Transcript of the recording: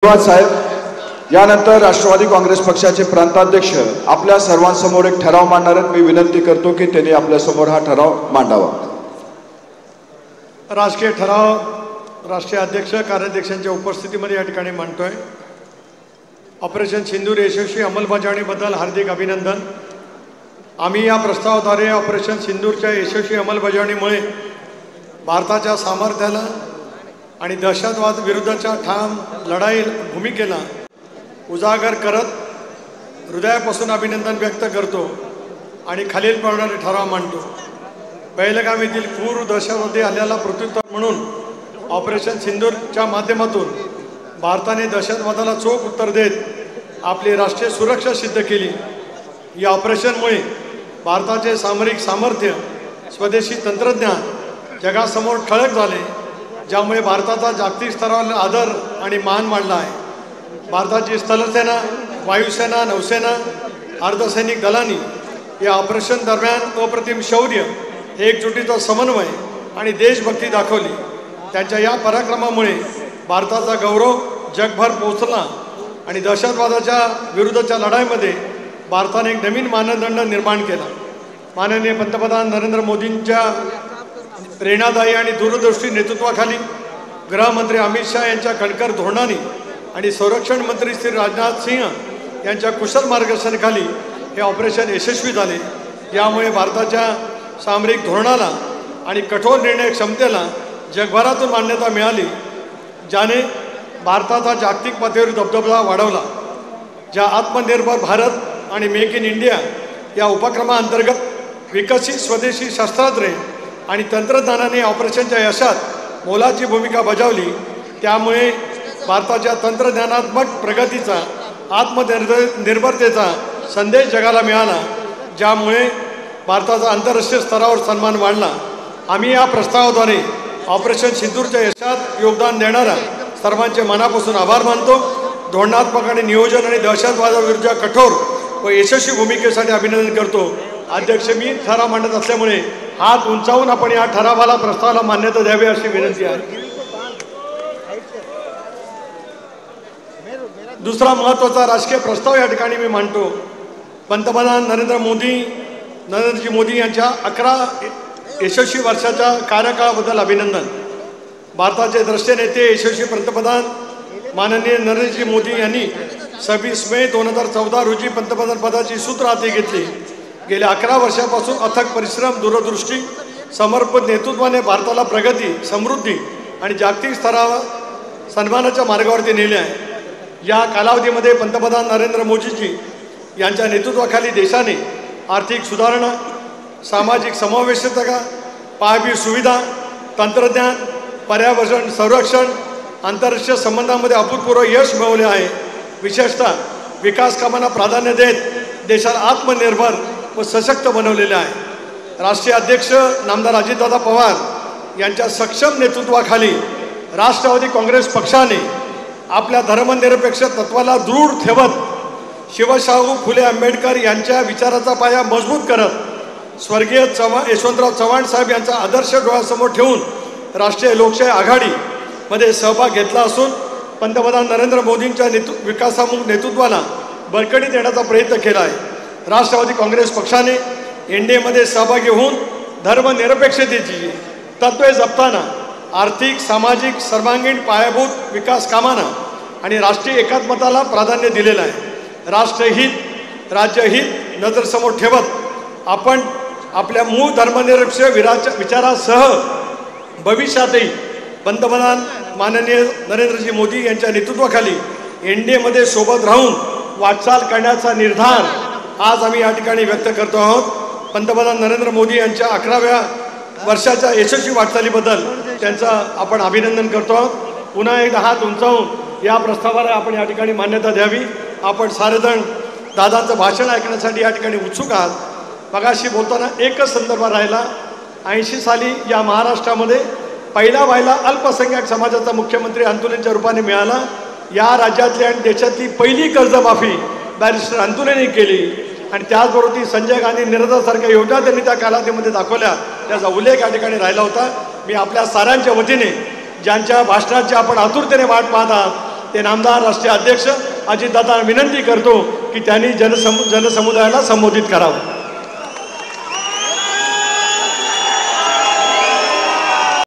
धन्यवाद साहेब। यानंतर राष्ट्रवादी काँग्रेस पक्षाचे प्रांताध्यक्ष आपल्या सर्वांसमोर एक ठराव मांडणार आहेत। मी विनंती करतो की त्यांनी आपल्या समोर हा ठराव मांडावा। राजकीय ठराव राष्ट्रीय अध्यक्ष कार्याध्यक्षांच्या उपस्थितीमध्ये या ठिकाणी मांडतोय। ऑपरेशन सिंदूर यशस्वी अंमलबजावणीबद्दल हार्दिक अभिनंदन। आम्ही या प्रस्तावाद्वारे ऑपरेशन सिंदूरच्या यशस्वी अंमलबजावणीमुळे भारताच्या सामर्थ्याला आणि दहशतवाद विरुद्धच्या ठाम लढाई भूमिकेला उजागर करत हृदयापासून अभिनंदन व्यक्त करतो आणि खालीलप्रमाणे ठराव मांडतो। पहिलगाम येथील क्रूर दहशतवादी हल्ल्याला प्रत्युत्तर म्हणून ऑपरेशन सिंदूरच्या माध्यमातून भारताने दहशतवादाला चोख उत्तर देत आपली राष्ट्रीय सुरक्षा सिद्ध केली। या ऑपरेशनमुळे भारताचे सामरिक सामर्थ्य स्वदेशी तंत्रज्ञान जगासमोर ठळक झाले, ज्यामुळे भारताचा जागतिक स्तरावर आदर आणि मान वाढला आहे। भारताची स्थलसेना, वायुसेना, नौसेना, अर्धसैनिक दलांनी या ऑपरेशन दरम्यान अप्रतिम शौर्य, एकजुटीचा समन्वय आणि देशभक्ती दाखवली। त्यांच्या या पराक्रमामुळे भारताचा गौरव जगभर पोहोचला आणि दहशतवादाच्या विरुद्धच्या लढाईमध्ये भारताने एक नवीन मानदंड निर्माण केला। माननीय पंतप्रधान नरेंद्र मोदींच्या प्रेरणादायी आणि दूरदृष्टी नेतृत्वाखाली गृहमंत्री अमित शाह यांच्या कणखर धोरणाने आणि संरक्षण मंत्री श्री राजनाथ सिंह यांच्या कुशल मार्गदर्शनाखाली हे ऑपरेशन यशस्वी झाले। यामुळे भारताच्या सामरिक धोरणाला आणि कठोर निर्णय क्षमतेला जगभरातून मान्यता मिळाली, ज्याने भारताचा जागतिक पातळीवर दबदबा वाढवला। ज्या आत्मनिर्भर भारत आणि मेक इन इंडिया या उपक्रमाअंतर्गत विकसित स्वदेशी शस्त्रास्त्रे आणि तंत्रज्ञानाने ऑपरेशनच्या यशात मोलाची भूमिका बजावली, त्यामुळे भारताच्या तंत्रज्ञानात्मक प्रगतीचा, आत्मनिर्भरतेचा संदेश जगाला मिळाला, ज्यामुळे भारताचा आंतरराष्ट्रीय स्तरावर सन्मान वाढला। आम्ही या प्रस्तावाद्वारे ऑपरेशन सिंदूरच्या यशात योगदान देणाऱ्या सर्वांचे मनापासून आभार मानतो। धोरणात्मक आणि नियोजन आणि दहशतवादाविरुद्ध कठोर व यशस्वी भूमिकेसाठी अभिनंदन करतो। अध्यक्ष, मी ठराव मांडत असल्यामुळे हात उंचावून आपण या ठरावाला प्रस्तावाला मान्यता द्यावी अशी विनंती आहे। दुसरा महत्त्वाचा राजकीय प्रस्ताव या ठिकाणी मी मांडतो। पंतप्रधान नरेंद्रजी मोदी यांच्या 11 यशस्वी वर्षाच्या कार्यकाळाबद्दल अभिनंदन। भारताचे द्रष्टे नेते यशस्वी पंतप्रधान माननीय नरेंद्रजी मोदी यांनी 26 मे 2014 रोजी पंतप्रधान पदाची सूत्र हाती घेतली। गेल्या 11 वर्षापासून अथक परिश्रम, दूरदृष्टी, समर्पित नेतृत्वाने भारताला प्रगती, समृद्धी आणि जागतिक स्तरावर सन्मानाच्या मार्गावरती नेले आहे। या कालावधीमध्ये पंतप्रधान नरेंद्र मोदीजी यांच्या नेतृत्वाखाली देशाने आर्थिक सुधारणा, सामाजिक समावेशकता, पायाभूत सुविधा, तंत्रज्ञान, पर्यावरण संरक्षण, आंतरराष्ट्रीय संबंधांमध्ये अभूतपूर्व यश मिळवले आहे। विशेषतः विकास कामांना प्राधान्य देत देशाला आत्मनिर्भर व सशक्त बनवलेले आहे। राष्ट्रीय अध्यक्ष नामदार अजितदादा पवार यांच्या सक्षम नेतृत्वाखाली राष्ट्रवादी काँग्रेस पक्षाने आपल्या धर्मनिरपेक्ष तत्वाला दृढ ठेवत शिवशाहू फुले आंबेडकर यांच्या विचाराचा पाया मजबूत करत स्वर्गीय यशवंतराव चव्हाण साहेब यांचा आदर्श डोळ्यासमोर ठेवून राष्ट्रीय लोकशाही आघाडीमध्ये सहभाग घेतला असून पंतप्रधान नरेंद्र मोदींच्या विकासात्मक नेतृत्वाला बळकटी देण्याचा प्रयत्न केला आहे। राष्ट्रवादी काँग्रेस पक्षाने एनडीएमध्ये सहभागी होऊन धर्मनिरपेक्षतेची तत्त्वे जपताना आर्थिक, सामाजिक, सर्वांगीण पायाभूत विकास कामांना आणि राष्ट्रीय एकात्मताला प्राधान्य दिलेलं आहे। राष्ट्रहित, राज्यहित नजरेसमोर ठेवत आपण आपल्या मूळ धर्मनिरपेक्ष विचारासह भविष्यातही पंतप्रधान माननीय नरेंद्रजी मोदी यांच्या नेतृत्वाखाली एनडीएमध्ये सोबत राहून वाटचाल करण्याचा निर्धार आज आम्ही या ठिकाणी व्यक्त करतो आहोत। पंतप्रधान नरेंद्र मोदी यांच्या 11व्या वर्षाच्या यशस्वी वाटचालीबद्दल त्यांचं आपण अभिनंदन करतो आहोत। पुन्हा एकदा हात उंचावून या प्रस्तावाला आपण या ठिकाणी मान्यता द्यावी। आपण सारेजण दादांचं भाषण ऐकण्यासाठी या ठिकाणी उत्सुक आहात। मगाशी बोलताना एकच संदर्भ राहिला, 80 साली या महाराष्ट्रामध्ये पहिला व्हायला अल्पसंख्याक समाजाचा मुख्यमंत्री अंतुलेंच्या रूपाने मिळाला। या राज्यातली आणि देशातली पहिली कर्जमाफी बॅरिस्टर अंतुलेंनी केली आणि त्याचबरोबर ती संजय गांधी निराधारसारख्या योजना त्यांनी त्या कालावधीमध्ये दाखवल्या, त्याचा उल्लेख या ठिकाणी राहिला होता। मी आपल्या साऱ्यांच्या वतीने ज्यांच्या भाषणाची आपण आतुरतेने वाट पाहत आहात ते नामदार राष्ट्रीय अध्यक्ष अजितदादांना विनंती करतो की त्यांनी जनसमुदायाला संबोधित करावं.